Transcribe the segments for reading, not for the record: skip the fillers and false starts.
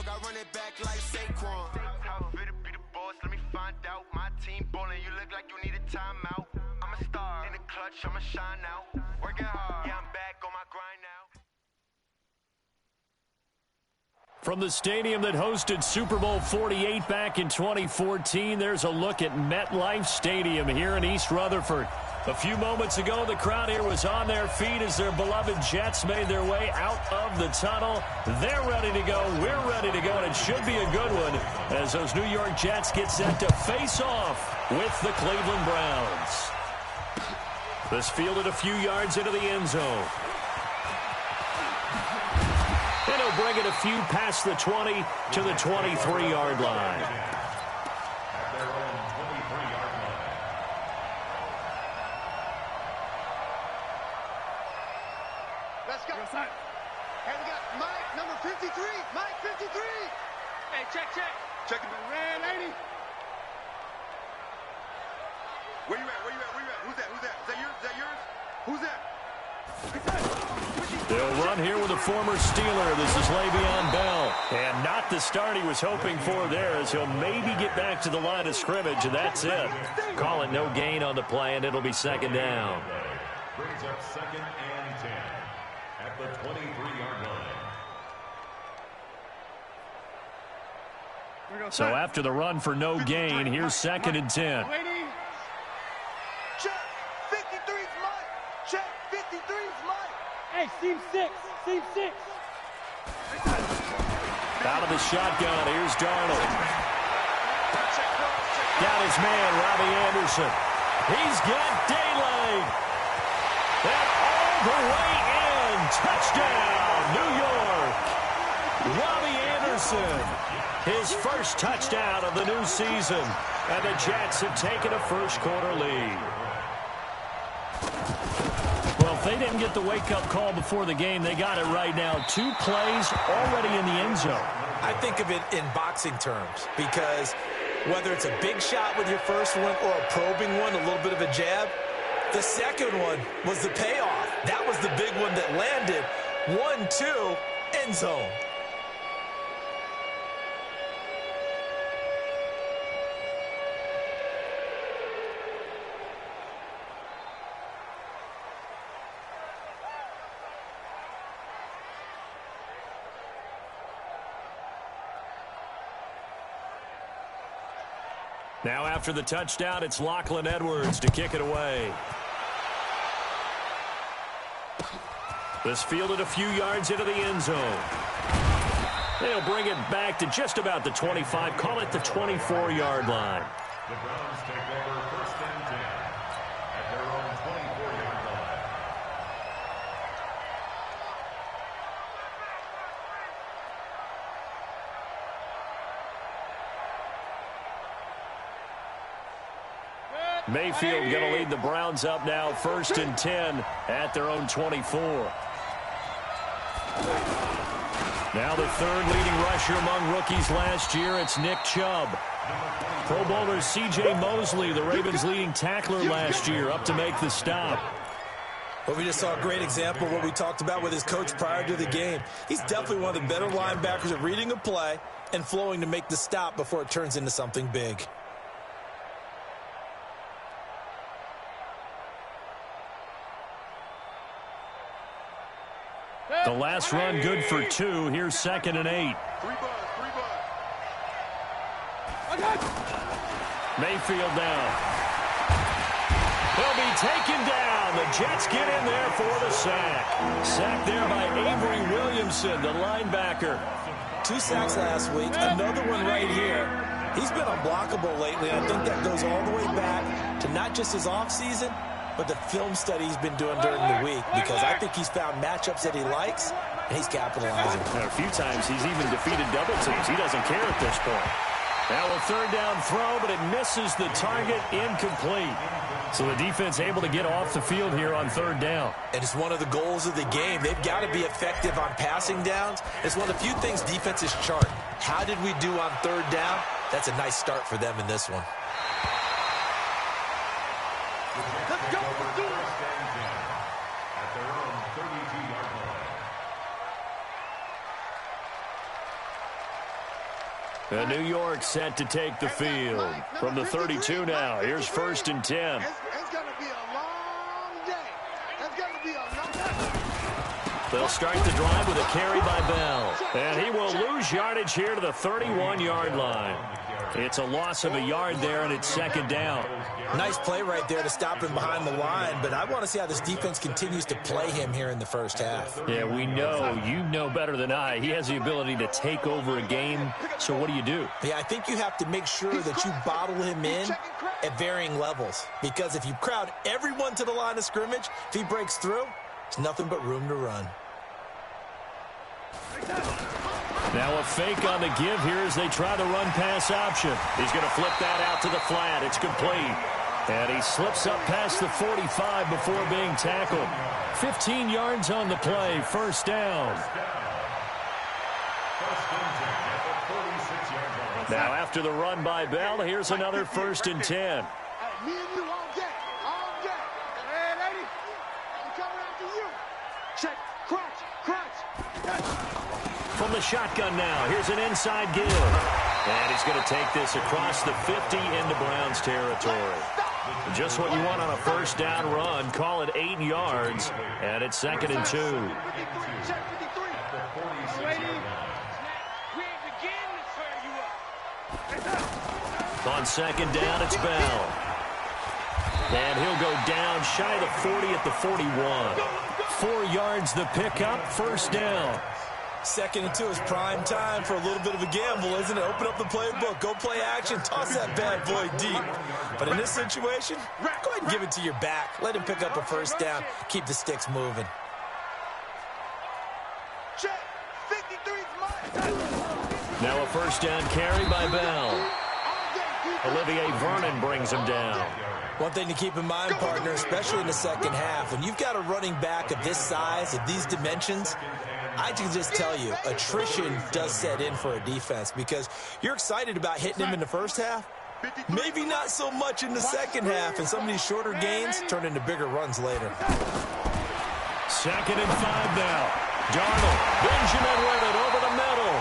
I run it back like Saquon. How fit to be the boss? Let me find out. My team ballin', you look like you need a timeout. I'm a star in the clutch, I'ma shine out. Working hard, yeah, I'm back on my grind now. From the stadium that hosted Super Bowl 48 back in 2014, there's a look at MetLife Stadium here in East Rutherford. A few moments ago, the crowd here was on their feet as their beloved Jets made their way out of the tunnel. They're ready to go. We're ready to go, and it should be a good one as those New York Jets get set to face off with the Cleveland Browns. This fielded a few yards into the end zone. And he'll bring it a few past the 20 to the 23-yard line. Let's go. Hey, we got Mike, number 53. Mike, 53. Hey, check. Check it. Red 80. Where you at? Who's that? Is that yours? Who's that? They'll run here with a former Steeler. This is Le'Veon Bell. And not the start he was hoping for there, as he'll maybe get back to the line of scrimmage, and that's it. Call it no gain on the play, and it'll be second down. Brings up 2nd and 10 at the 23-yard line. So after the run for no gain, here's 2nd and 10. Check. 53's Mike. Check. 53's Mike. Hey, seam 6. Out of the shotgun, here's Darnold. Got his man, Robbie Anderson. He's got daylight. And all the way in. Touchdown, New York. Robbie Anderson. His first touchdown of the new season. And the Jets have taken a first-quarter lead. Well, if they didn't get the wake-up call before the game, they got it right now. 2 plays already in the end zone. I think of it in boxing terms because whether it's a big shot with your first one or a probing one, a little bit of a jab, the second one was the payoff. That was the big one that landed. 1-2, end zone. Now after the touchdown, it's Lachlan Edwards to kick it away. This fielded a few yards into the end zone. They'll bring it back to just about the 25, call it the 24-yard line. The Browns take over 1st and 10 at their own 24-yard line. Mayfield going to lead the Browns up now, 1st and 10 at their own 24. Now the 3rd leading rusher among rookies last year, it's Nick Chubb. Pro Bowler C.J. Mosley, the Ravens' leading tackler last year, up to make the stop. Well, we just saw a great example of what we talked about with his coach prior to the game. He's definitely one of the better linebackers at reading a play and flowing to make the stop before it turns into something big. The last run good for 2. Here's 2nd and 8. Mayfield down. He'll be taken down. The Jets get in there for the sack. Sacked there by Avery Williamson, the linebacker. 2 sacks last week, another one right here. He's been unblockable lately, and I think that goes all the way back to not just his offseason, but the film study he's been doing during the week, because I think he's found matchups that he likes, and he's capitalizing. And a few times he's even defeated double teams. He doesn't care at this point. Now a 3rd down throw, but it misses the target, incomplete. So the defense able to get off the field here on 3rd down. And it's one of the goals of the game. They've got to be effective on passing downs. It's one of the few things defenses chart. How did we do on 3rd down? That's a nice start for them in this one. Let's go. Let's do it. At their own 32-yard line. And New York set to take the field. From the 32 now, here's 1st and 10. It's going to be a long day. It's going to be a long day. They'll start the drive with a carry by Bell. And he will lose yardage here to the 31-yard line. It's a loss of a yard there, and it's 2nd down. Nice play right there to stop him behind the line, but I want to see how this defense continues to play him here in the first half. Yeah, we know. You know better than I. He has the ability to take over a game, so what do you do? Yeah, I think you have to make sure that you bottle him in at varying levels, because if you crowd everyone to the line of scrimmage, if he breaks through, it's nothing but room to run. Now a fake on the give here as they try the run-pass option. He's going to flip that out to the flat. It's complete. And he slips up past the 45 before being tackled. 15 yards on the play. 1st down. Now after the run by Bell, here's another 1st and 10. Me and you all day. All day. Hey, lady. I'm coming after you. Check. Crunch. From the shotgun now, here's an inside give. And he's going to take this across the 50 into Browns territory. Just what you want on a 1st down run. Call it 8 yards, and it's 2nd and 2. On 2nd down, it's Bell. And he'll go down shy of the 40 at the 41. 4 yards the pickup, 1st down. 2nd and 2 is prime time for a little bit of a gamble, isn't it? Open up the playbook, go play action, toss that bad boy deep. But in this situation, go ahead and give it to your back. Let him pick up a 1st down, keep the sticks moving. Now a 1st down carry by Bell. Olivier Vernon brings him down. One thing to keep in mind, partner, especially in the 2nd half, when you've got a running back of this size, of these dimensions, I can just tell you, attrition does set in for a defense because you're excited about hitting him in the 1st half. Maybe not so much in the 2nd half, and some of these shorter gains turn into bigger runs later. 2nd and 5 now. Darnold, Benjamin with it over the middle.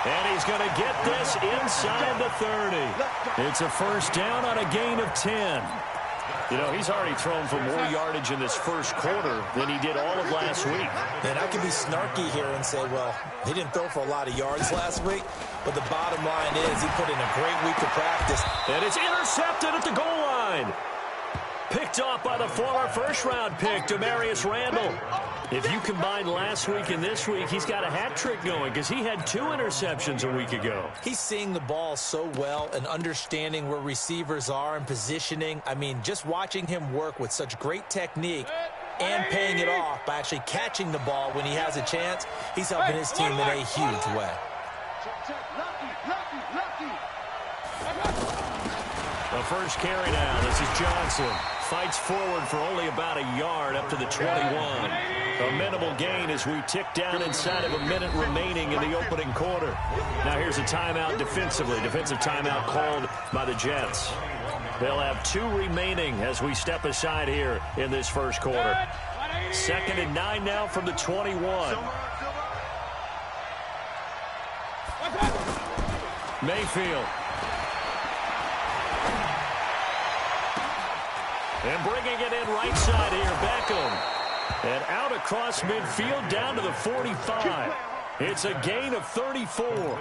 And he's going to get this inside the 30. It's a 1st down on a gain of 10. You know, he's already thrown for more yardage in this 1st quarter than he did all of last week. And I can be snarky here and say, well, he didn't throw for a lot of yards last week, but the bottom line is he put in a great week of practice. And it's intercepted at the goal line. Picked off by the former 1st-round pick, Demarius Randall. If you combine last week and this week, he's got a hat trick going because he had 2 interceptions a week ago. He's seeing the ball so well and understanding where receivers are and positioning. I mean, just watching him work with such great technique and paying it off by actually catching the ball when he has a chance, he's helping his team in a huge way. The 1st carry now. This is Johnson. Fights forward for only about a yard up to the 21. A minimal gain as we tick down inside of a minute remaining in the opening quarter. Now here's a timeout defensively. Defensive timeout called by the Jets. They'll have 2 remaining as we step aside here in this 1st quarter. 2nd and 9 now from the 21. Mayfield. And bringing it in right side here, Beckham. And out across midfield down to the 45. It's a gain of 34.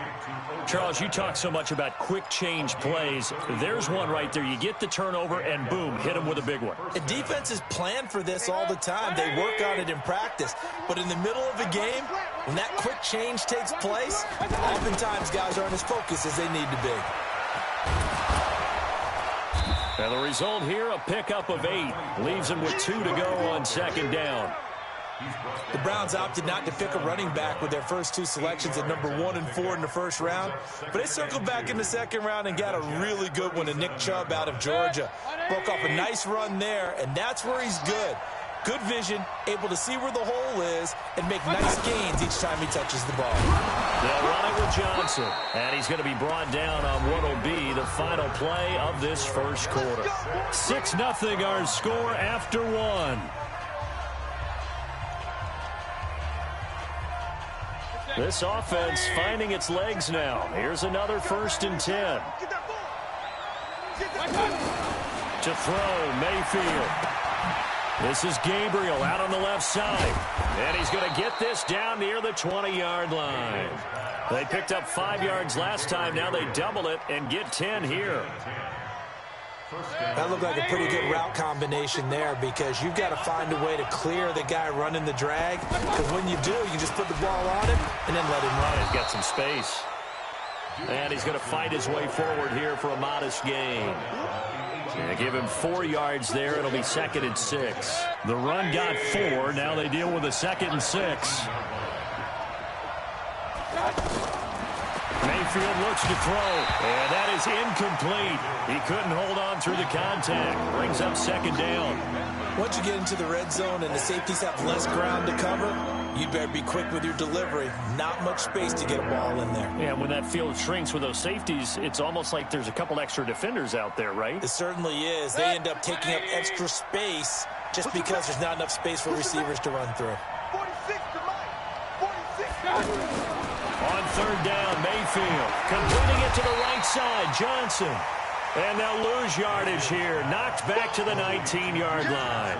Charles, you talk so much about quick change plays. There's one right there. You get the turnover and boom, hit him with a big one. The defenses plan for this all the time. They work on it in practice. But in the middle of a game, when that quick change takes place, oftentimes guys aren't as focused as they need to be. And the result here, a pickup of 8. Leaves him with 2 to go on 2nd down. The Browns opted not to pick a running back with their first 2 selections at number 1 and 4 in the 1st round. But they circled back in the 2nd round and got a really good one to Nick Chubb out of Georgia. Broke off a nice run there, and that's where he's good. Good vision, able to see where the hole is, and make nice gains each time he touches the ball. They'll run it with Johnson, and he's going to be brought down on what will be the final play of this 1st quarter. 6-0 our score after 1. This offense finding its legs now. Here's another 1st and 10. To throw, Mayfield. This is Gabriel out on the left side. And he's going to get this down near the 20-yard line. They picked up 5 yards last time. Now they double it and get 10 here. That looked like a pretty good route combination there because you've got to find a way to clear the guy running the drag. Because when you do, you just put the ball on him and then let him run. He's got some space. And he's going to fight his way forward here for a modest gain. They give him 4 yards there. It'll be 2nd and 6. The run got 4. Now they deal with a 2nd and 6. Mayfield looks to throw, and that is incomplete. He couldn't hold on through the contact. Brings up 2nd down. Once you get into the red zone and the safeties have less ground to cover, you better be quick with your delivery. Not much space to get a ball in there. Yeah, when that field shrinks with those safeties, it's almost like there's a couple extra defenders out there, right? It certainly is. They end up taking up extra space just because there's not enough space for receivers to run through. 46 to Mike. 46. On 3rd down, Mayfield completing it to the right side, Johnson. And they'll lose yardage here. Knocked back to the 19-yard line.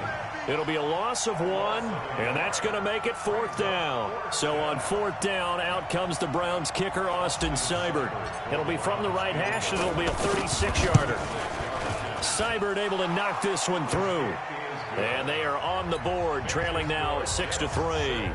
It'll be a loss of 1, and that's going to make it 4th down. So on 4th down, out comes the Browns kicker, Austin Seibert. It'll be from the right hash, and it'll be a 36-yarder. Seibert able to knock this one through. And they are on the board, trailing now 6-3.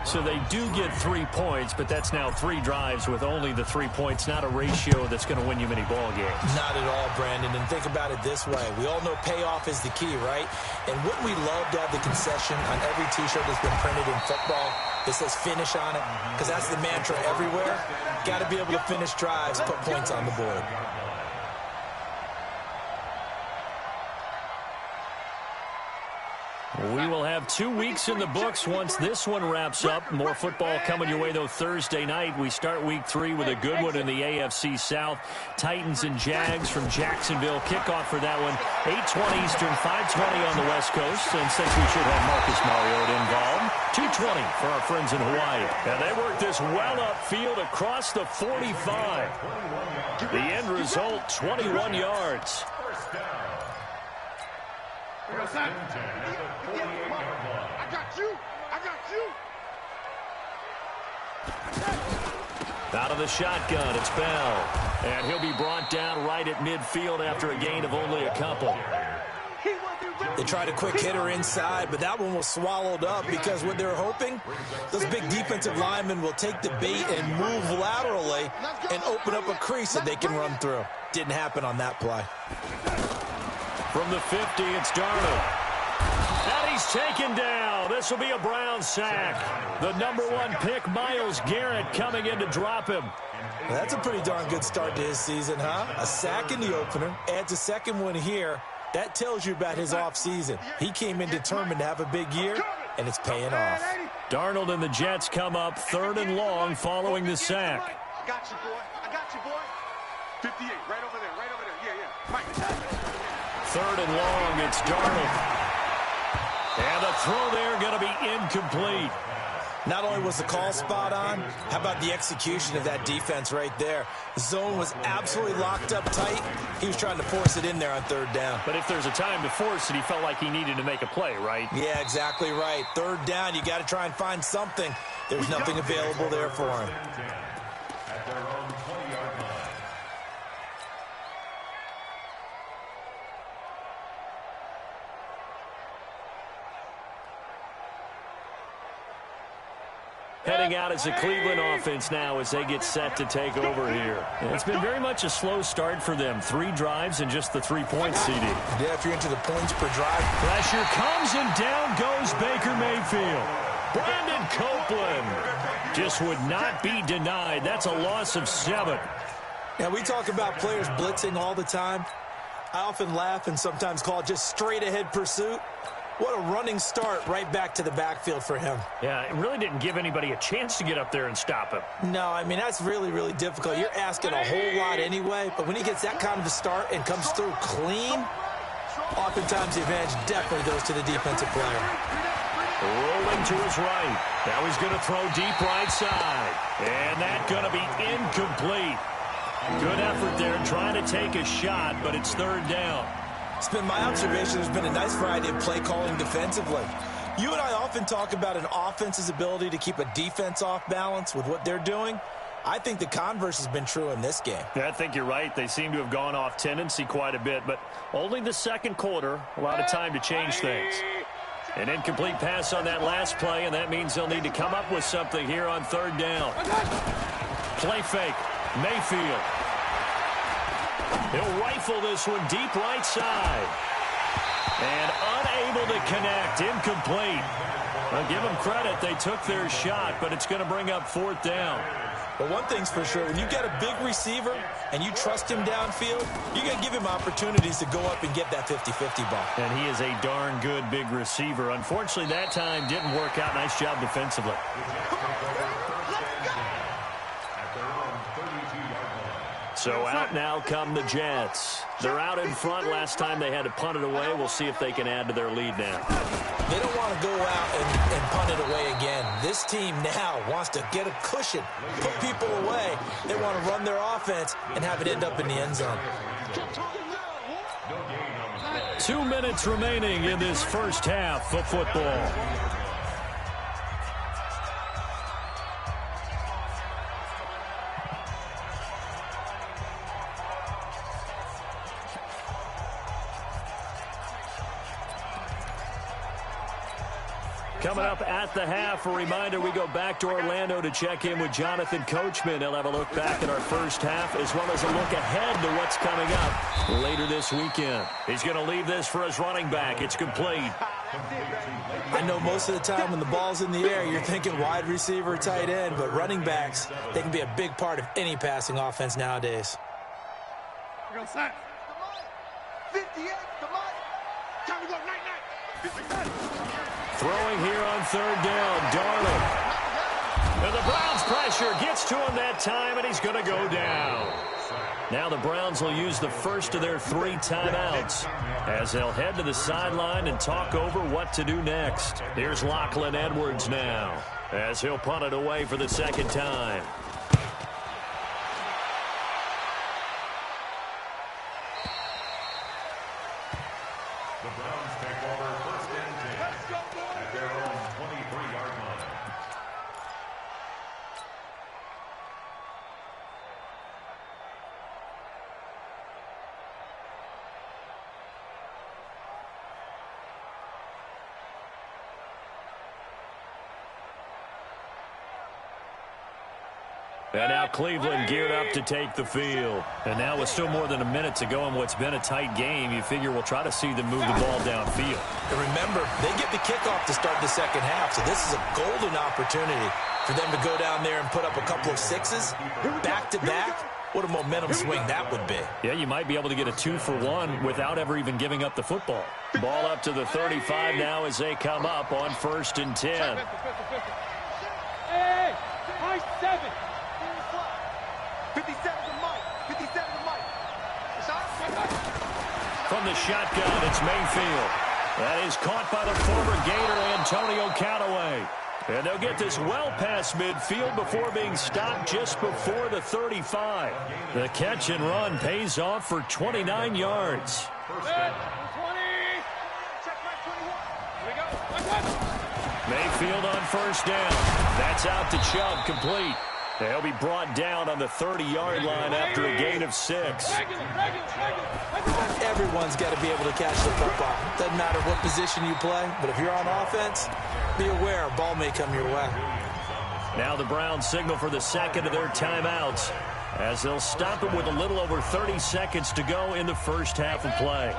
So they do get 3 points, but that's now 3 drives with only the 3 points, not a ratio that's going to win you many ball games. Not at all, Brandon. And think about it this way. We all know payoff is the key, right? And wouldn't we love to have the concession on every T-shirt that's been printed in football that says finish on it? Because that's the mantra everywhere. Got to be able to finish drives, put points on the board. We will have 2 weeks in the books once this one wraps up. More football coming your way, though, Thursday night. We start week 3 with a good one in the AFC South. Titans and Jags from Jacksonville. Kickoff for that one, 8:20 Eastern, 5:20 on the West Coast. And since we should have Marcus Mariota involved, 2:20 for our friends in Hawaii. And they work this well upfield across the 45. The end result, 21 yards. I got you. I got you. Out of the shotgun, it's Bell. And he'll be brought down right at midfield after a gain of only a couple. They tried a quick hitter inside, but that one was swallowed up because what they're hoping, those big defensive linemen will take the bait and move laterally and open up a crease that they can run through. Didn't happen on that play. From the 50, it's Darnold. And he's taken down. This will be a Brown sack. The #1 pick, Myles Garrett, coming in to drop him. Well, that's a pretty darn good start to his season, huh? A sack in the opener, adds a second one here. That tells you about his offseason. He came in determined to have a big year, and it's paying off. Darnold and the Jets come up 3rd and long following the sack. I got you, boy. I got you, boy. 58, right over there, right over there. Yeah. Mike. 3rd and long, it's Darnold. And the throw there going to be incomplete. Not only was the call spot on, how about the execution of that defense right there? The zone was absolutely locked up tight. He was trying to force it in there on 3rd down. But if there's a time to force it, he felt like he needed to make a play, right? Yeah, exactly right. 3rd down, you got to try and find something. There's nothing available there for him. At their own 20-yard line. Heading out as a Cleveland offense now as they get set to take over here. It's been very much a slow start for them. 3 drives and just the 3 points, CD. Yeah, if you're into the points per drive. Pressure comes and down goes Baker Mayfield. Brandon Copeland just would not be denied. That's a loss of 7. Yeah, we talk about players blitzing all the time. I often laugh and sometimes call it just straight ahead pursuit. What a running start right back to the backfield for him. Yeah, it really didn't give anybody a chance to get up there and stop him. No, I mean, that's really, really difficult. You're asking a whole lot anyway, but when he gets that kind of a start and comes through clean, oftentimes the advantage definitely goes to the defensive player. Rolling to his right. Now he's going to throw deep right side. And that's going to be incomplete. Good effort there trying to take a shot, but it's third down. It's been my observation there's been a nice variety of play calling defensively. You and I often talk about an offense's ability to keep a defense off balance with what they're doing. I think the converse has been true in this game. Yeah, I think you're right. They seem to have gone off tendency quite a bit, but only the second quarter, a lot of time to change things. An incomplete pass on that last play, and that means they'll need to come up with something here on third down. Play fake. Mayfield. He'll rifle this one deep right side. And unable to connect. Incomplete. I'll give them credit. They took their shot, but it's going to bring up fourth down. But one thing's for sure, when you get a big receiver and you trust him downfield, you're going to give him opportunities to go up and get that 50-50 ball. And he is a darn good big receiver. Unfortunately, that time didn't work out. Nice job defensively. So out now come the Jets. They're out in front. Last time they had to punt it away. We'll see if they can add to their lead now. They don't want to go out and punt it away again. This team now wants to get a cushion, put people away. They want to run their offense and have it end up in the end zone. 2 minutes remaining in this first half of football. Coming up at the half, a reminder, we go back to Orlando to check in with Jonathan Coachman. He'll have a look back at our first half as well as a look ahead to what's coming up later this weekend. He's going to leave this for his running back. It's complete. I know most of the time when the ball's in the air, you're thinking wide receiver, tight end, but running backs, they can be a big part of any passing offense nowadays. We're going to set. 58, come on. Time to go, night. Throwing here on third down, Darnold. And the Browns pressure gets to him that time, and he's going to go down. Now the Browns will use the first of their 3 timeouts as they'll head to the sideline and talk over what to do next. Here's Lachlan Edwards now as he'll punt it away for the second time. The Browns take over first and 10 at their own 23-yard line. And now Cleveland geared up to take the field. And now with still more than a minute to go in what's been a tight game, you figure we'll try to see them move the ball downfield. And remember, they get the kickoff to start the second half, so this is a golden opportunity for them to go down there and put up a couple of sixes back-to-back. What a momentum swing that would be. Yeah, you might be able to get a 2-for-1 without ever even giving up the football. Ball up to the 35 now as they come up on 1st and 10. Hey, high 7. 57 to Mike. 57 to Mike. From the shotgun, it's Mayfield. That is caught by the former Gator, Antonio Callaway. And they'll get this well past midfield before being stopped just before the 35. The catch and run pays off for 29 yards. Mayfield on first down. That's out to Chubb, complete. They'll be brought down on the 30-yard line after a gain of 6. Everyone's got to be able to catch the football. Doesn't matter what position you play, but if you're on offense, be aware a ball may come your way. Now the Browns signal for the second of their timeouts as they'll stop it with a little over 30 seconds to go in the first half of play.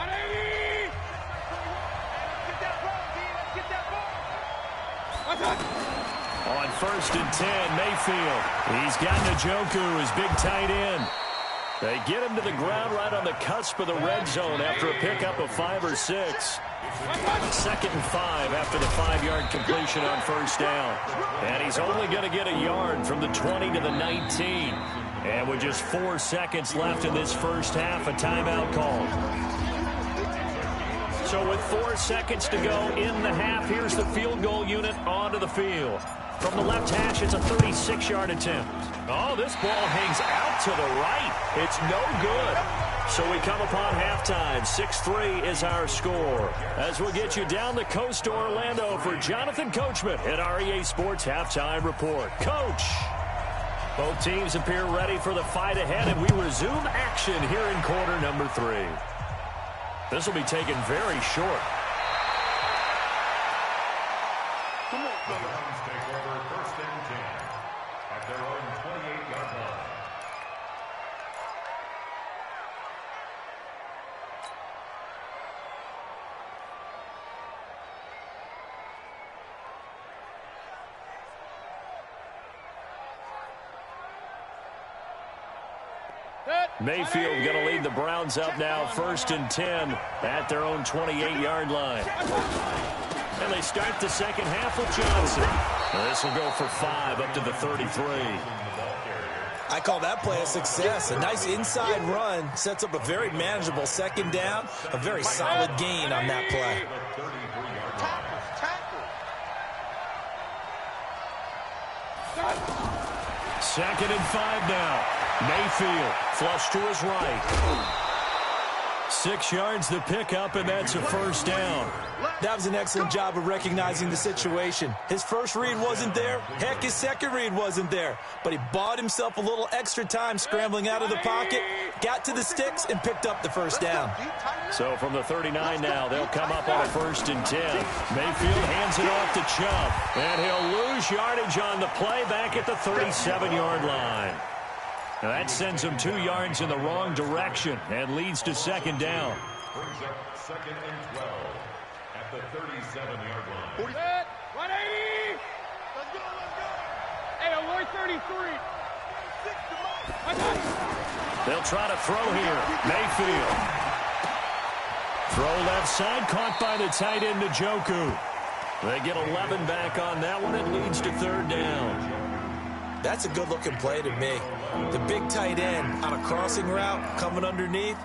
On 1st and 10, Mayfield. He's got Njoku, his big tight end. They get him to the ground right on the cusp of the red zone after a pickup of 5 or 6. 2nd and 5 after the 5-yard completion on first down. And he's only going to get a yard from the 20 to the 19. And with just 4 seconds left in this first half, a timeout called. So with 4 seconds to go in the half, here's the field goal unit onto the field. From the left hash, it's a 36-yard attempt. Oh, this ball hangs out to the right. It's no good. So we come upon halftime. 6-3 is our score. As we'll get you down the coast to Orlando for Jonathan Coachman at our EA Sports Halftime Report. Coach! Both teams appear ready for the fight ahead, and we resume action here in quarter number 3. This will be taken very short. The Browns take over first and 10 at their own 28-yard line. Mayfield going to lead the Browns up now, first and 10 at their own 28-yard line. And they start the second half with Johnson. This will go for 5 up to the 33. I call that play a success. A nice inside run sets up a very manageable second down. A very solid gain on that play. Second and 5 now. Mayfield flush to his right. 6 yards the pickup, and that's a first down. That was an excellent job of recognizing the situation. His first read wasn't there. Heck, his second read wasn't there. But he bought himself a little extra time scrambling out of the pocket, got to the sticks, and picked up the first down. So from the 39 now, they'll come up on a first and 10. Mayfield hands it off to Chubb, and he'll lose yardage on the play back at the 37-yard line. Now that sends him 2 yards in the wrong direction and leads to second down. Brings up second and 12 at the 37-yard line. 180. Let's go. Hey, alert 33. They'll try to throw here. Mayfield. Throw left side, caught by the tight end Njoku. They get 11 back on that one. It leads to third down. That's a good-looking play to me. The big tight end on a crossing route coming underneath.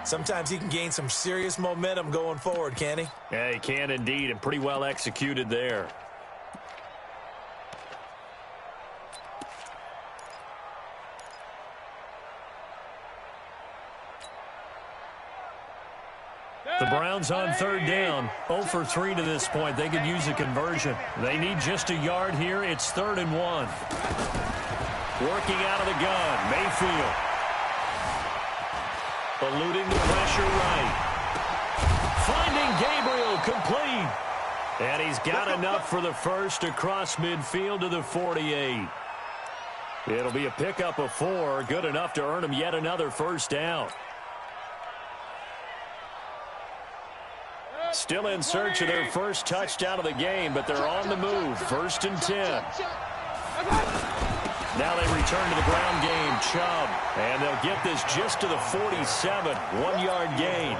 Sometimes he can gain some serious momentum going forward, can't he? Yeah, he can indeed, and pretty well executed there. The Browns on third down, 0 for 3 to this point. They could use a conversion. They need just a yard here. It's 3rd and 1. Working out of the gun, Mayfield. Eluding the pressure right. Finding Gabriel, complete. And he's got enough for the first across midfield to the 48. It'll be a pickup of 4, good enough to earn him yet another first down. Still in search of their first touchdown of the game, but they're on the move. 1st and 10. Now they return to the ground game. Chubb, and they'll get this just to the 47. 1-yard gain.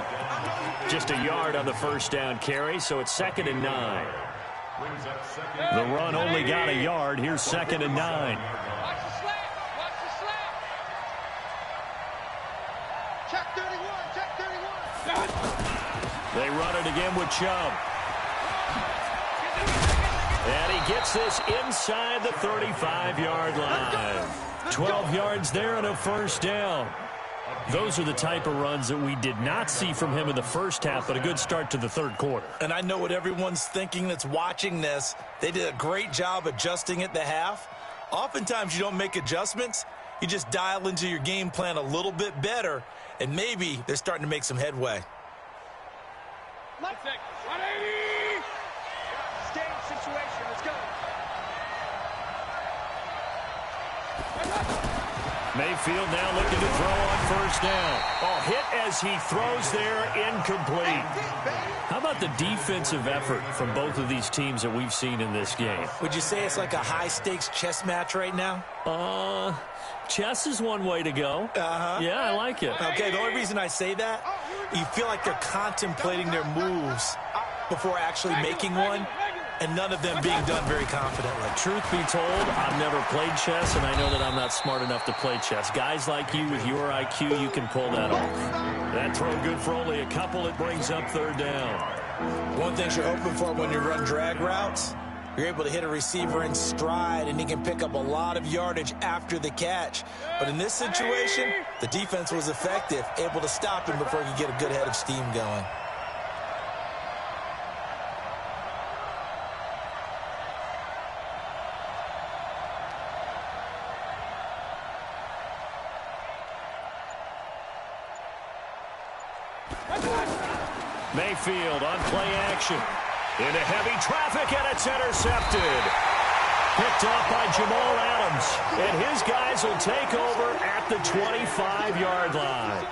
Just a yard on the first down carry, so it's 2nd and 9. The run only got a yard. Here's 2nd and 9. They run it again with Chubb. And he gets this inside the 35-yard line. 12 yards there and a first down. Those are the type of runs that we did not see from him in the first half, but a good start to the third quarter. And I know what everyone's thinking that's watching this. They did a great job adjusting at the half. Oftentimes you don't make adjustments. You just dial into your game plan a little bit better, and maybe they're starting to make some headway. 180. Game situation. Let's go. Mayfield now looking to throw on first down. Oh, hit as he throws there, incomplete. How about the defensive effort from both of these teams that we've seen in this game? Would you say it's like a high-stakes chess match right now? Chess is one way to go. Yeah, I like it. Okay, the only reason I say that, you feel like they're contemplating their moves before actually making one, and none of them being done very confidently. Truth be told, I've never played chess, and I know that I'm not smart enough to play chess. Guys like you with your IQ, you can pull that off. That throw good for only a couple. It brings up third down. One thing you're hoping for when you run drag routes, you're able to hit a receiver in stride, and he can pick up a lot of yardage after the catch. But in this situation, the defense was effective, able to stop him before he could get a good head of steam going. Mayfield on play action. Into heavy traffic, and it's intercepted. Picked up by Jamal Adams. And his guys will take over at the 25-yard line.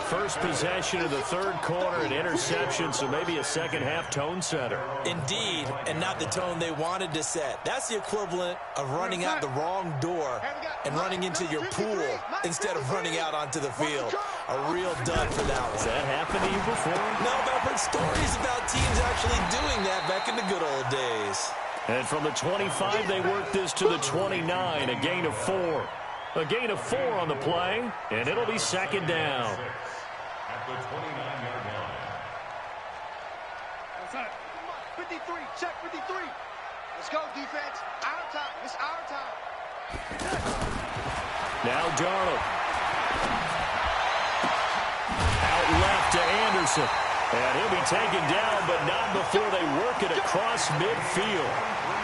First possession of the third quarter, an interception, so maybe a second-half tone setter. Indeed, and not the tone they wanted to set. That's the equivalent of running out the wrong door and running into your pool instead of running out onto the field. A real dud for that one. Has that happened to you before? No, but I've heard stories about teams actually doing that back in the good old days. And from the 25, they work this to the 29, a gain of 4. A gain of 4 on the play, and it'll be second down. At the 29-yard line. Outside. 53, check 53. Let's go, defense. Our time. It's our time. Now Darnold. Out left to Anderson. And he'll be taken down, but not before they work it across midfield.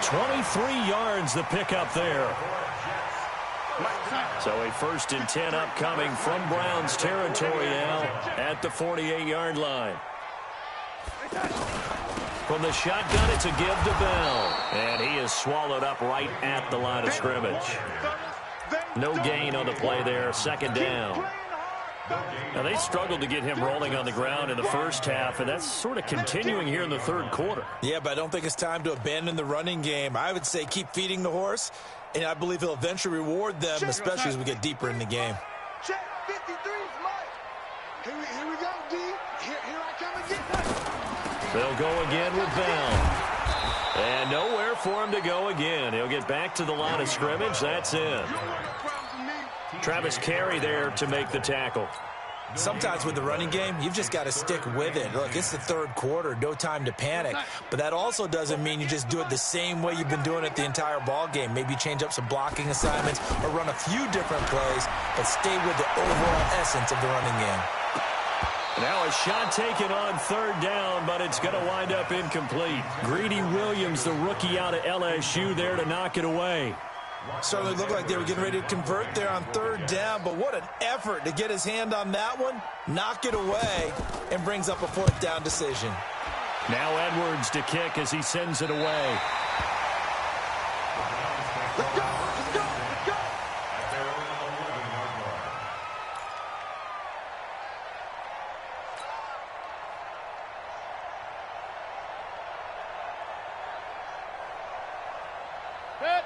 23 yards the pickup there. So a 1st and 10 upcoming from Browns territory now at the 48-yard line. From the shotgun, it's a give to Bell. And he is swallowed up right at the line of scrimmage. No gain on the play there, second down. Now, they struggled to get him rolling on the ground in the first half, and that's sort of continuing here in the third quarter. Yeah, but I don't think it's time to abandon the running game. I would say keep feeding the horse, and I believe he'll eventually reward them, especially as we get deeper in the game. Check 53's Mike. Here we go, D. Here I come again. They'll go again with Bell. And nowhere for him to go again. He'll get back to the line of scrimmage. That's in. Travis Carey there to make the tackle. Sometimes with the running game, you've just got to stick with it. Look, it's the third quarter, no time to panic. But that also doesn't mean you just do it the same way you've been doing it the entire ball game. Maybe change up some blocking assignments or run a few different plays, but stay with the overall essence of the running game. Now a shot taken on third down, but it's going to wind up incomplete. Greedy Williams, the rookie out of LSU, there to knock it away. Certainly looked like they were getting ready to convert there on third down, but what an effort to get his hand on that one, knock it away, and brings up a fourth down decision. Now Edwards to kick as he sends it away. Let's go, let's go, let's go. At their own 11-yard line.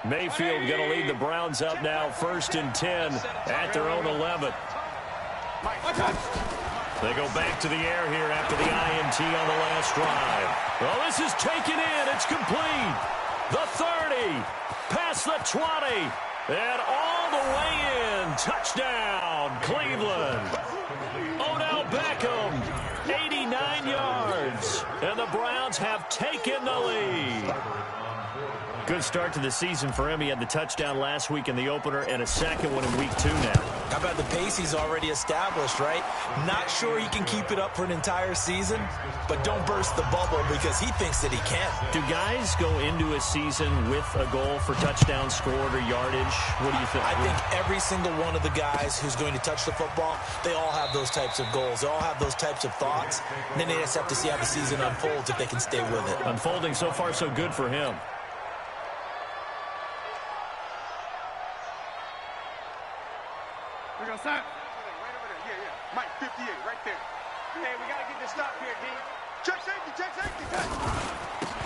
Mayfield going to lead the Browns up now, 1st and 10 at their own 11. They go back to the air here after the INT on the last drive. Well, this is taken in. It's complete. The 30, past the 20, and all the way in. Touchdown, Cleveland. Odell Beckham, 89 yards, and the Browns have taken the lead. Good start to the season for him. He had the touchdown last week in the opener and a second one in week 2 now. How about the pace he's already established, right? Not sure he can keep it up for an entire season, but don't burst the bubble because he thinks that he can. Do guys go into a season with a goal for touchdowns scored or yardage? What do you think? I think every single one of the guys who's going to touch the football, they all have those types of goals. They all have those types of thoughts. And then they just have to see how the season unfolds if they can stay with it. Unfolding so far so good for him. We're going to sign. Right over there. Yeah. Mike, 58, right there. Hey, we got to get this stop here, D. Check safety, check.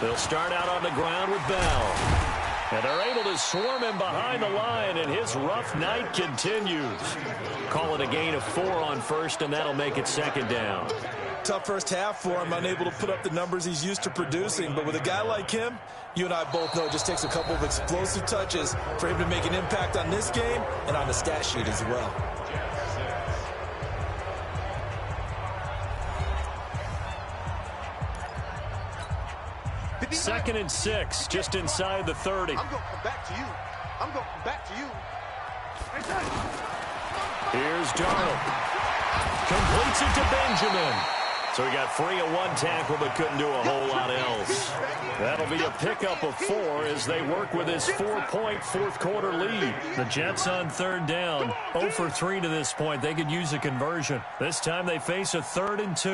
They'll start out on the ground with Bell. And they're able to swarm him behind the line, and his rough night continues. Call it a gain of 4 on first, and that'll make it second down. Tough first half for him, unable to put up the numbers he's used to producing. But with a guy like him, you and I both know it just takes a couple of explosive touches for him to make an impact on this game and on the stat sheet as well. 2nd and 6, just inside the 30. I'm going to come back to you. I'm going to come back to you. Here's Darnold. Completes it to Benjamin. So he got free of one tackle but couldn't do a whole lot else. That'll be a pickup of 4 as they work with his 4-point fourth-quarter lead. The Jets on 3rd down. 0 for 3 to this point. They could use a conversion. This time they face a 3rd and 2.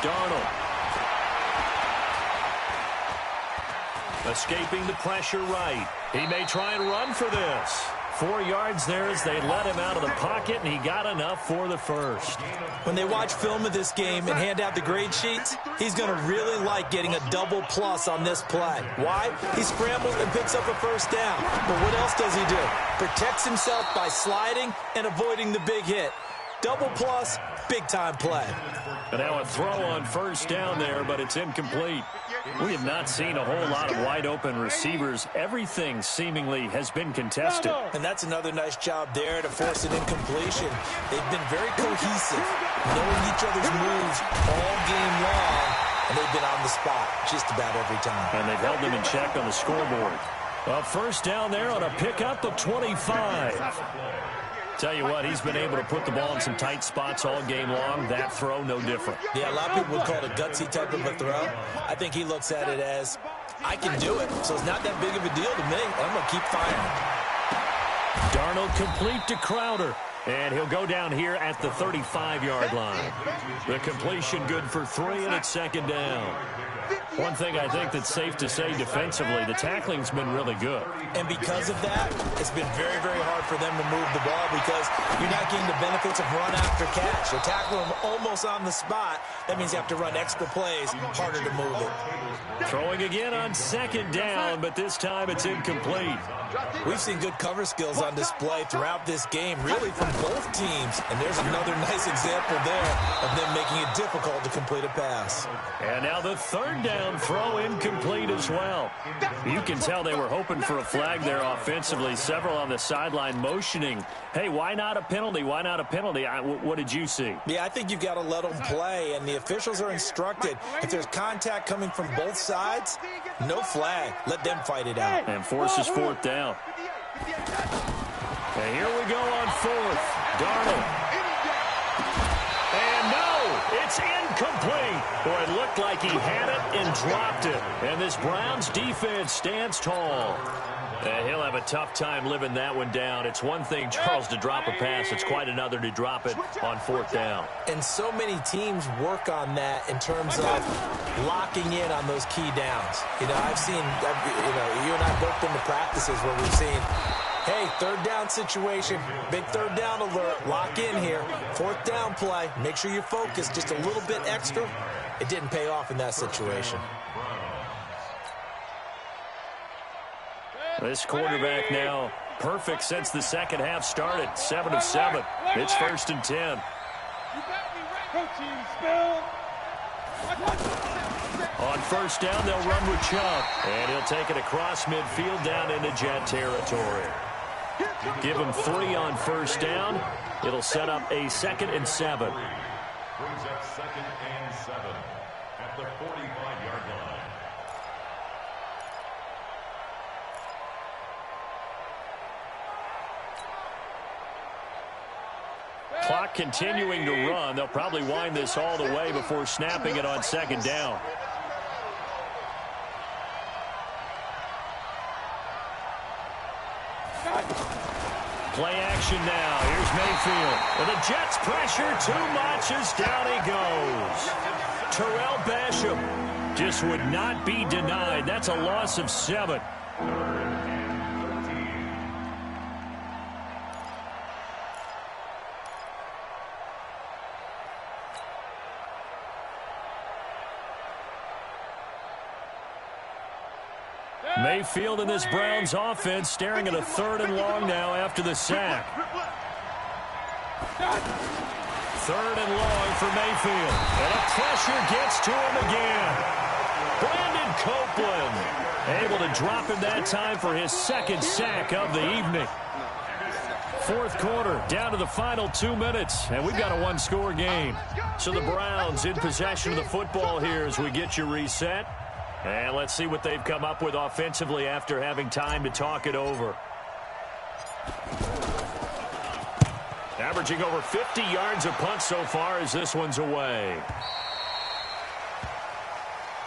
Darnold. Escaping the pressure right. He may try and run for this. 4 yards there as they let him out of the pocket, and he got enough for the first. When they watch film of this game and hand out the grade sheets, he's going to really like getting a double plus on this play. Why? He scrambles and picks up a first down. But what else does he do? Protects himself by sliding and avoiding the big hit. Double plus, big-time play. And now a throw on first down there, but it's incomplete. We have not seen a whole lot of wide-open receivers. Everything seemingly has been contested. And that's another nice job there to force an incompletion. They've been very cohesive, knowing each other's moves all game long, and they've been on the spot just about every time. And they've held them in check on the scoreboard. Well, first down there on a pickup of 25. Tell you what, he's been able to put the ball in some tight spots all game long. That throw, no different. Yeah, a lot of people would call it a gutsy type of a throw. I think he looks at it as, I can do it, so it's not that big of a deal to me. I'm going to keep firing. Darnold complete to Crowder. And he'll go down here at the 35-yard line. The completion good for 3, and it's 2nd down. One thing I think that's safe to say defensively, the tackling's been really good. And because of that, it's been very, very hard for them to move the ball because you're not getting the benefits of run after catch. You're tackling them almost on the spot. That means you have to run extra plays, harder to move it. Throwing again on 2nd down, but this time it's incomplete. We've seen good cover skills on display throughout this game, really from both teams. And there's another nice example there of them making it difficult to complete a pass. And now the 3rd down throw incomplete as well. You can tell they were hoping for a flag there offensively. Several on the sideline motioning, hey, why not a penalty? Why not a penalty? What did you see? Yeah, I think you've got to let them play, and the officials are instructed. If there's contact coming from both sides, no flag. Let them fight it out. And forces 4th down. And here we go on 4th. Darnold. And no, it's incomplete. Boy, it looked like he had it and dropped it. And this Browns defense stands tall. And he'll have a tough time living that one down. It's one thing, Charles, to drop a pass. It's quite another to drop it on 4th down. And so many teams work on that in terms of locking in on those key downs. You know, I've seen, you and I both been to practices where we've seen, hey, 3rd down situation, big 3rd down alert, lock in here. 4th down play, make sure you're focused just a little bit extra. It didn't pay off in that situation. This quarterback now perfect since the second half started. 7 of 7. It's 1st and 10. On 1st down, they'll run with Chubb. And he'll take it across midfield down into Jet territory. Give him 3 on 1st down. It'll set up a 2nd and 7. Brings up 2nd and 7 at the 45-yard line. Clock continuing to run. They'll probably wind this all the way before snapping it on 2nd down. Play action now. Here's Mayfield. And the Jets pressure too much as down he goes. Terrell Basham just would not be denied. That's a loss of 7. Mayfield in this Browns offense staring at a 3rd and long now after the sack. 3rd and long for Mayfield. And a pressure gets to him again. Brandon Copeland able to drop him that time for his 2nd sack of the evening. 4th quarter, down to the final 2 minutes, and we've got a 1-score game. So the Browns in possession of the football here as we get you reset. And let's see what they've come up with offensively after having time to talk it over. Averaging over 50 yards a punt so far as this one's away.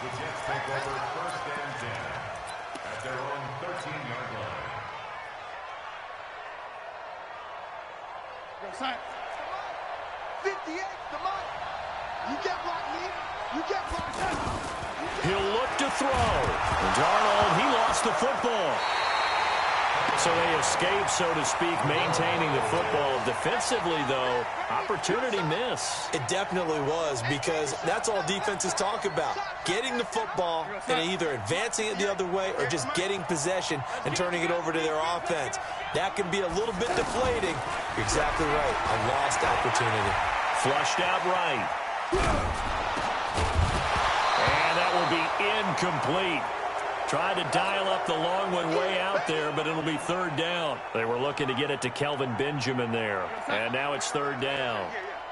The Jets take over 1st and 10 at their own 13-yard line. Go side. 58, come on. You get blocked, Lee. You get blocked. He'll look to throw. Darnold, he lost the football. So they escape, so to speak, maintaining the football. Defensively, though, opportunity miss. It definitely was, because that's all defenses talk about. Getting the football and either advancing it the other way or just getting possession and turning it over to their offense. That can be a little bit deflating. You're exactly right. A lost opportunity. Flushed out right. And that will be incomplete. Tried to dial up the long one way out there, but it'll be 3rd down. They were looking to get it to Kelvin Benjamin there. And now it's 3rd down.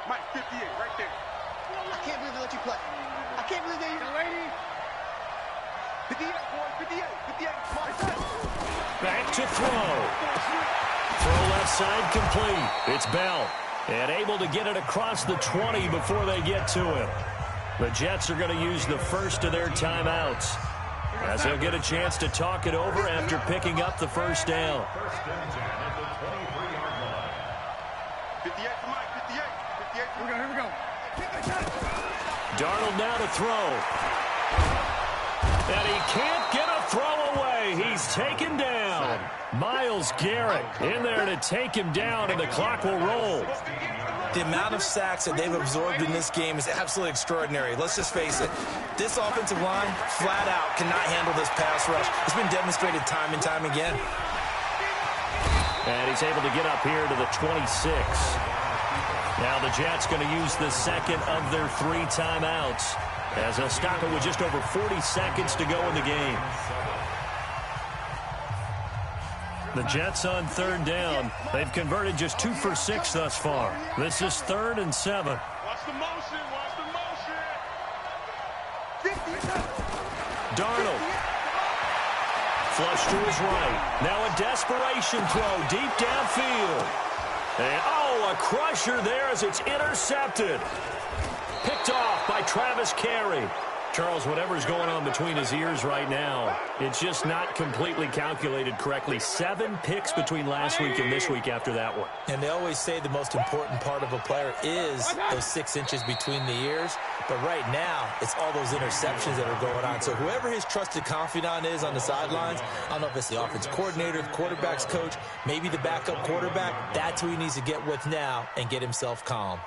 Mike, 58, right there. I can't believe they let you play. I can't believe they even lady. 58, boy, 58, 58. Back to throw. Throw left side complete. It's Bell. And able to get it across the 20 before they get to him. The Jets are going to use the first of their timeouts, as they'll get a chance to talk it over after picking up the 1st down. 1st and 10 at the 23-yard line. 58 for Mike, 58. 58 for Here we go. Darnold now to throw. And he can't get a throw away. He's taken down. Myles Garrett in there to take him down, and the clock will roll. The amount of sacks that they've absorbed in this game is absolutely extraordinary. Let's just face it. This offensive line, flat out, cannot handle this pass rush. It's been demonstrated time and time again. And he's able to get up here to the 26. Now the Jets going to use the second of their 3 timeouts, as they'll stop it with just over 40 seconds to go in the game. The Jets on 3rd down. They've converted just 2 for 6 thus far. This is 3rd and 7. Watch the motion. Watch the motion. Darnold. Flush to his right. Now a desperation throw deep downfield. And, oh, a crusher there as it's intercepted. Picked off by Travis Carey. Charles, whatever's going on between his ears right now, it's just not completely calculated correctly. 7 picks between last week and this week after that one. And they always say the most important part of a player is those 6 inches between the ears. But right now, it's all those interceptions that are going on. So whoever his trusted confidant is on the sidelines, I don't know if it's the offense coordinator, the quarterback's coach, maybe the backup quarterback, that's who he needs to get with now and get himself calm.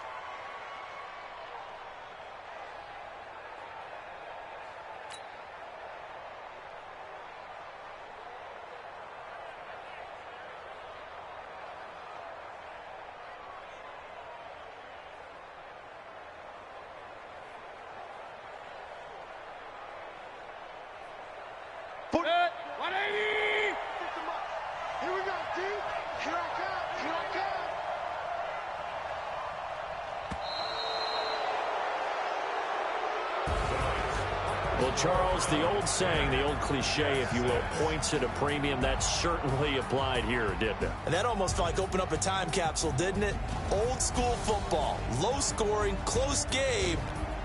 Well, Charles, the old saying, the old cliche, if you will, points at a premium. That certainly applied here, didn't it? And that almost like opened up a time capsule, didn't it? Old school football, low scoring, close game.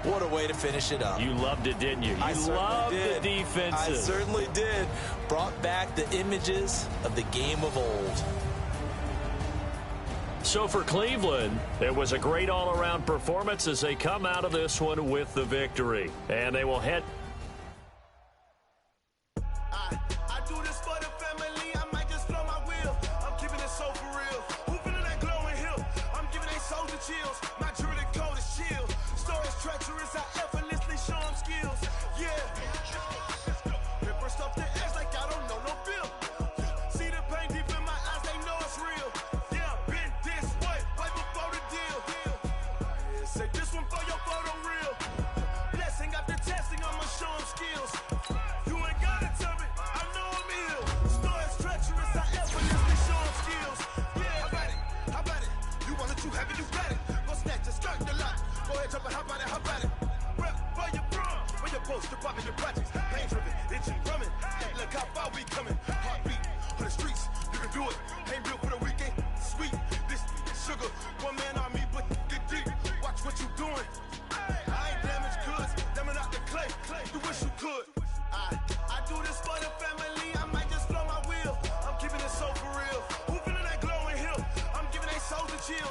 What a way to finish it up. You loved it, didn't you? You loved the defenses. I certainly did. Brought back the images of the game of old. So for Cleveland, it was a great all-around performance as they come out of this one with the victory. And they will head... I do this for the family, I might just blow my wheel. I'm keeping it so for real. Who feeling that glowing hill? I'm giving they soldier chills. My jewelry code is chill. Stories treacherous, I effortlessly show them skills. Yeah. Ripper stuff the edge like I don't know no bill. See the pain deep in my eyes, they know it's real. Yeah, been this way, right before the deal. Say this one for your photo real. Blessing after testing, I'ma show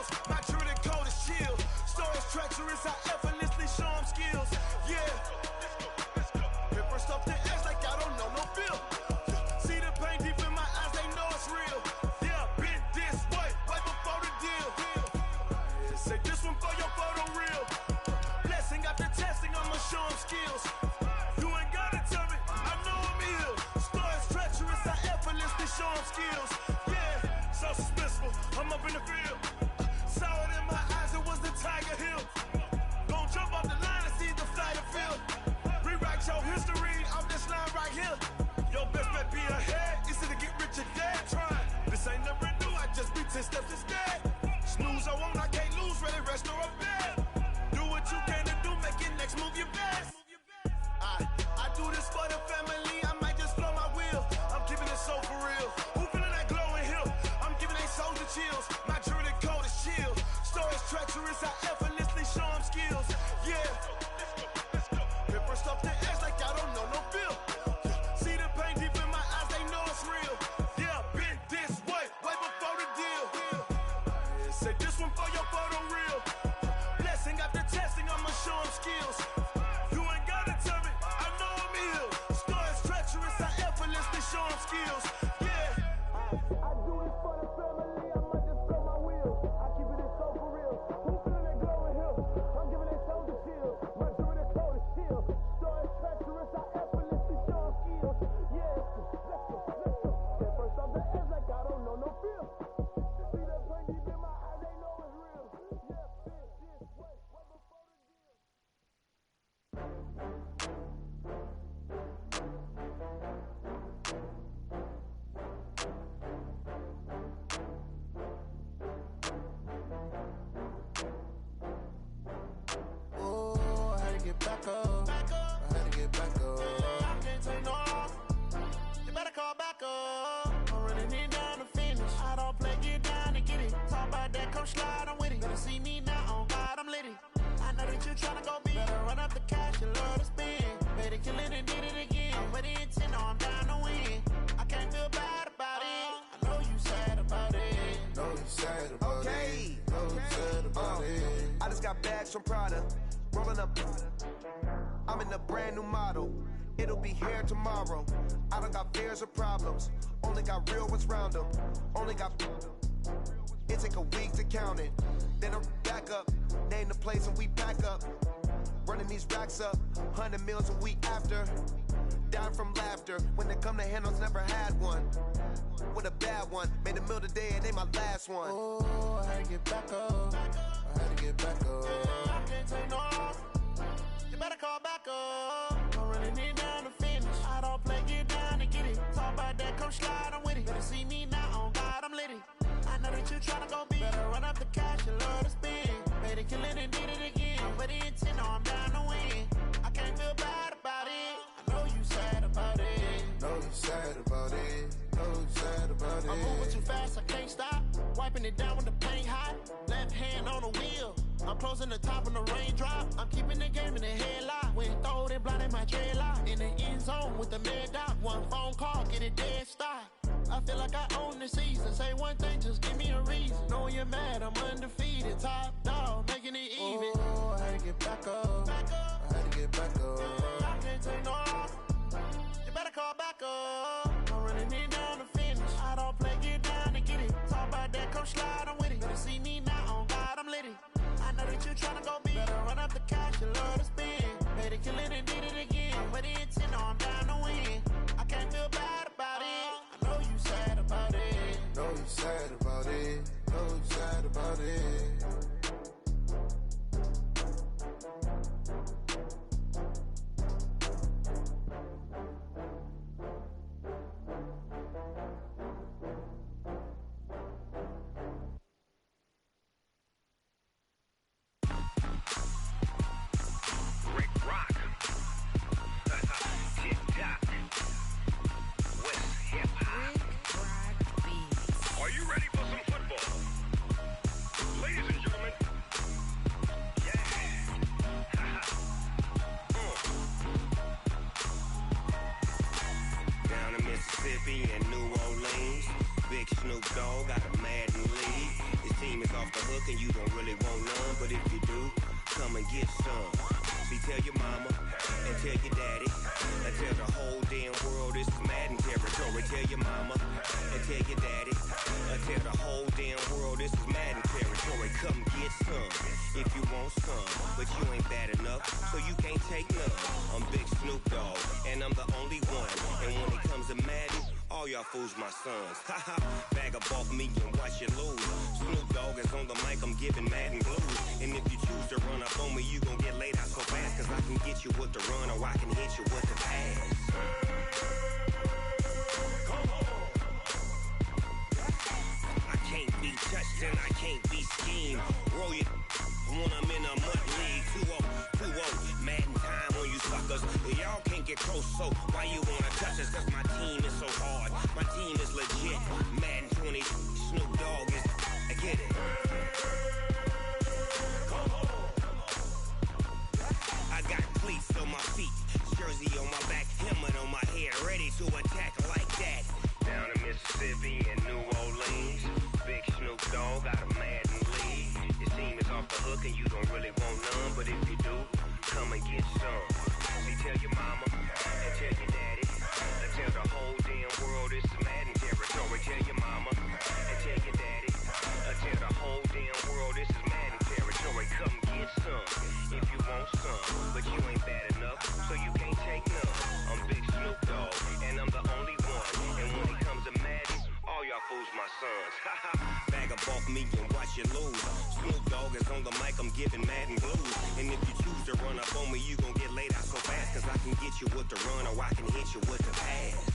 skills. My druidic code is chill. Stories treacherous, I effortlessly show them skills. Yeah. Hit first off the edge like I don't know no feel. See the pain deep in my eyes, they know it's real. Yeah, been this way, right before the deal. Say this one for your photo reel. Blessing after testing, I'ma show them skills. You ain't gotta tell me, I know I'm ill. Stories treacherous, I effortlessly show them skills. Yeah, so suspenseful, I'm up in the field. Saw it in my eyes, it was the Tiger Hill. Gon' jump off the line and see the flight of field. Rewrite your history off this line right here. Your best bet be ahead, easy to get rich or dead trying. This ain't never new, I just be 10 steps instead. Snooze I won't, I can't lose, ready, rest or a bed. Do what you can to do, make your next move your best. I do this for the family, I might just blow my wheel. I'm keeping it so for real. Who feeling that glowing hill? I'm giving they soldier chills. My druidic code is chill. Stories treacherous, I effortlessly show them skills. Yeah. Hit first off the edge like I don't know no feel. See the pain deep in my eyes, they know it's real. Yeah, been this way, way before the deal. Say this one for your photo reel. Blessing after testing, I'ma show them skills. You ain't gotta tell me, I know I'm ill. Stories treacherous, I effortlessly show them skills. Yeah. I do this for the family, I might just blow my wheel. I keep it so for real. Who feeling that glowing hill? I'm giving they soldier chills. My druidic code is chill. Stories treacherous, I effortlessly show them skills. Yeah. Let's go. Get first off the edge like I don't know no feel. See the pain deep in my eyes, they know it's real. Yeah, this way, way before the deal. Oh, I had to get back up. I had to get back up. I can't take no loss. You better call back up. I'm running it down to finish. I don't play, get down and get it. Talk about that, come slide, I'm with it. Better see me now, on God, I'm litty. I know that you tryna go big. Better run up the cash, you love to spend. Better kill it and did it again. I'm with the intent, no, I'm down to win. I can't feel bad about it. I know you sad about it. Know you sad about it. Know you sad about it. I just got bags from Prada, rolling up. I'm in a brand new model. It'll be here tomorrow. I don't got fears or problems. Only got real ones round them. Only got. It take a week to count it. Then I'm back up. Name the place and we pack up. Running these racks up. 100 meals a week after. Down from laughter. When they come to handles, never had one. With a bad one. Made a meal today and ain't my last one. Oh, I had to get back up. I had to get back up. I can't take no loss. You better call back up. I'm running it down to finish. I don't play, get down and get it. Talk about that, come slide, I'm with it. Better see me now, on God, I'm litty. I know that you tryna go big. Better run up the cash, you love to spend. Better kill it and did it again. But the intent, no, I'm down to win. I can't feel bad about it. I know you sad about it. Know you sad about it. Know you sad about it. I'm moving too fast, I can't stop. Wiping it down with the paint hot. Left hand on the wheel. I'm closing the top when the raindrop. I'm keeping the game in the headlock. When throwed and blinded my dreadlock. In the end zone with the mad dot. One phone call, get it dead stop. I feel like I own the season. Say one thing, just give me a reason. Knowing you're mad, I'm undefeated. Top dog, making it even. Oh, I had to get back up. I had to get back up. I can't take no loss. You better call back up. I'm running it down to finish. I don't play, get down and get it. Talk about that, come slide, I'm with it. Better see me now, on God, I'm litty. I know that you tryna go big. Better run up the cash, you love to spend. Better kill it and did it again. But the intent, no, I'm down to win. I can't feel bad about it. I know you sad about it. Know you sad about it. Know you sad about it. Rick Rock. hook and you don't really want none, but if you do, come and get some. See, tell your mama and tell your daddy and tell the whole damn world this is Madden territory. Tell your mama and tell your daddy and tell the whole damn world this is Madden territory. Come get some if you want some, but you ain't bad enough, so you can't take none. I'm Big Snoop Dogg, and I'm the only one. And when it comes to Madden, all y'all fools my sons. Haha, bag up off me and watch you lose. Snoop Dogg is on the mic, I'm giving Madden blues. And if you choose to run up on me, you gon' get laid out so fast, cause I can get you with the run or I can hit you with the pass. Come on. I can't be touched and I can't be schemed. Roll you when I'm in a mud league. 2-0, Madden time on you suckers. Y'all can't get close, so why you wanna touch us? Cause my team is so hard, my team is legit. Madden 20, Snoop Dogg is, I get it. Come on. I got cleats on my feet, jersey on my back, helmet on my head, ready to attack like that. Down in Mississippi and New Orleans, Big Snoop Dogg got a Madden league. Your team is off the hook and you don't really want none, but if you do, come and get some. See, tell your mama and tell your daddy and tell the whole damn world this is Madden territory. Tell your mama and tell your daddy and tell the whole damn world this is Madden territory. Come get some if you want some, but you ain't bad enough, so you can't take none. I'm Big Snoop Dogg, and I'm the only one. And when it comes to Madden, all y'all fools my sons. Bag up off me and watch you lose. Snoop Dogg is on the mic, I'm giving Madden blues. And if you choose to run up on me, you gon' get laid out so fast, cause I can get you with the run or I can hit you with the pass.